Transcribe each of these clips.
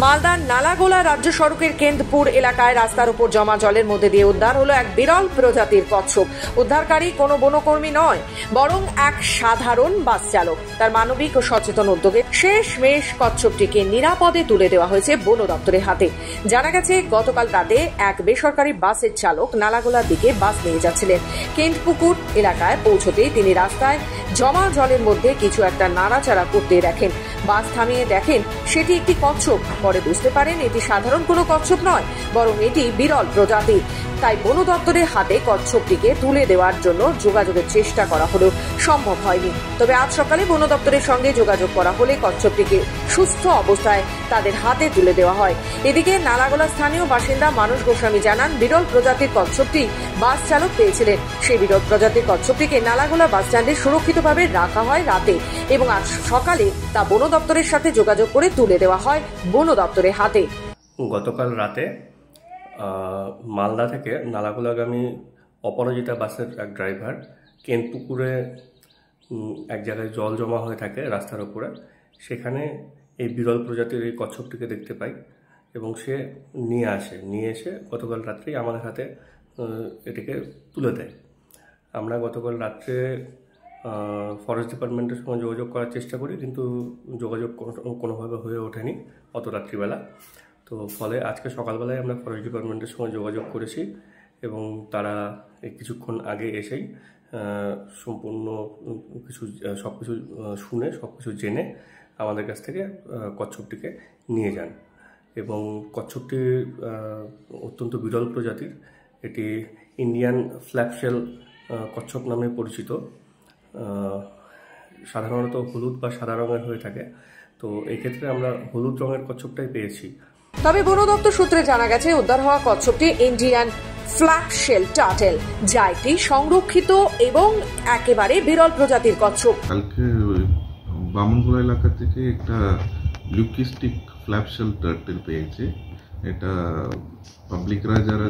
মালদার নালাগোলা রাজ্য সড়কের কেন্দ্রপুর এলাকায় রাস্তার উপর জমা জলের মধ্যে দিয়ে উদ্ধার হলো এক বিরল প্রজাতির কচ্ছপ। উদ্ধারকারী কোনো বনকর্মী নয়, বরং এক সাধারণ বাস চালক। তার মানবিক ও সচেতন উদ্যোগে শেষমেশ কচ্ছপটিকে নিরাপদে তুলে দেওয়া হয়েছে বন দপ্তরের হাতে। জানা গেছে, গতকাল রাতে এক বেসরকারি বাসের চালক নালাগোলার দিকে বাস নিয়ে যাচ্ছিলেন। কেন্দ্রপুকুর এলাকায় পৌঁছতেই তিনি রাস্তায় জমা জলের মধ্যে কিছু একটা নাড়াচাড়া করতে দেখেন। বাস থামিয়ে দেখেন সেটি একটি কচ্ছপ। পরে বুঝতে পারেন এটি সাধারণ কোনো কচ্ছপ নয়, বরং এটি বিরল প্রজাতি। তাই বন দপ্তরের হাতে কচ্ছপটিকে তুলে দেওয়ার জন্য যোগাযোগের চেষ্টা করা হলেও সম্ভব হয়নি। তবে আজ সকালে বন দপ্তরের সঙ্গে যোগাযোগ করা হলে কচ্ছপটিকে সুস্থ অবস্থায় তাদের হাতে তুলে দেওয়া হয়। এদিকে নালাগোলা স্থানীয় বাসিন্দা মানস গোস্বামী জানান, বিরল প্রজাতির কচ্ছপটি বাস চালক পেয়েছিলেন। সেই বিরল প্রজাতির কচ্ছপটিকে নালাগোলা বাস স্ট্যান্ডে সুরক্ষিতভাবে রাখা হয় রাতে, এবং আজ সকালে তা বন দপ্তরের সাথে যোগাযোগ করে তুলে দেওয়া হয় বন দপ্তরের হাতে। গতকাল রাতে মালদা থেকে নালাগোলাগামী অপরাজিতা বাসের এক ড্রাইভার কেন্দ্রপুকুরে এক জায়গায় জল জমা হয়ে থাকে রাস্তার উপরে, সেখানে এই বিরল প্রজাতির এই কচ্ছপটিকে দেখতে পাই এবং সে নিয়ে এসে গতকাল রাত্রেই আমাদের হাতে এটিকে তুলে দেয়। আমরা গতকাল রাত্রে ফরেস্ট ডিপার্টমেন্টের সঙ্গে যোগাযোগ করার চেষ্টা করি, কিন্তু যোগাযোগ কোনোভাবে হয়ে ওঠেনি অত রাত্রিবেলা। তো ফলে আজকে সকালবেলায় আমরা ফরেস্ট ডিপার্টমেন্টের সঙ্গে যোগাযোগ করেছি এবং তারা কিছুক্ষণ আগে এসেই সম্পূর্ণ সব কিছু শুনে সব কিছু জেনে আমাদের কাছ থেকে কচ্ছপটিকে নিয়ে যান। এবং কচ্ছপটি অত্যন্ত বিরল প্রজাতির, এটি ইন্ডিয়ান ফ্ল্যাপশেল কচ্ছপ নামে পরিচিত। সাধারণত হলুদ বা সাদা রঙের হয়ে থাকে, তো এই ক্ষেত্রে আমরা হলুদ রঙের কচ্ছপটাই পেয়েছি। তবে বন দপ্তর সূত্রে জানা গেছে, উদ্ধার হওয়া কচ্ছপটি ইন্ডিয়ান ফ্ল্যাপশেল টার্টেল, যা একটি সংরক্ষিত এবং একেবারে বিরল প্রজাতির কচ্ছপ। কালকে বামনগোলা এলাকা থেকে একটা লিউকিস্টিক ফ্ল্যাপশেল টার্টেল পেয়েছে। এটা পাবলিকরা যারা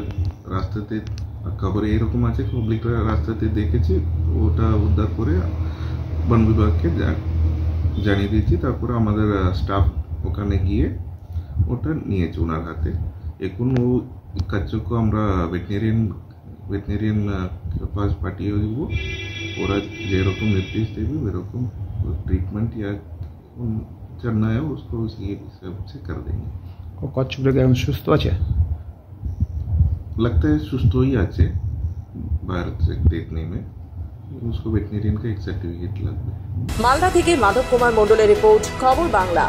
রাস্তাতে খবরে এরকম আছে, পাবলিকরা রাস্তাতে দেখেছে, ওটা উদ্ধার করে বন বিভাগকে জানিয়ে দিয়েছি। তারপরে আমাদের স্টাফ ওখানে গিয়ে ওটা নিয়েছে ওনার হাতে। এখন ও কচ্ছপকে আমরা ভেটেরিনারিয়ান পাস পাঠিয়ে দেবো। ওরা যেরকম নির্দেশ দেবে ওরকম ट्रीटमेंट या करना है उसको उसी हिसाब से कर देंगे। কচ্ছপটা এখন সুস্থ আছে? लगता है सुस्त ही আছে। बाहर से देखने में उसको वेटनेरियन का एक सर्टिफिकेट लगता है। मालदा থেকে মাধব কুমার মণ্ডলের রিপোর্ট, খবর বাংলা।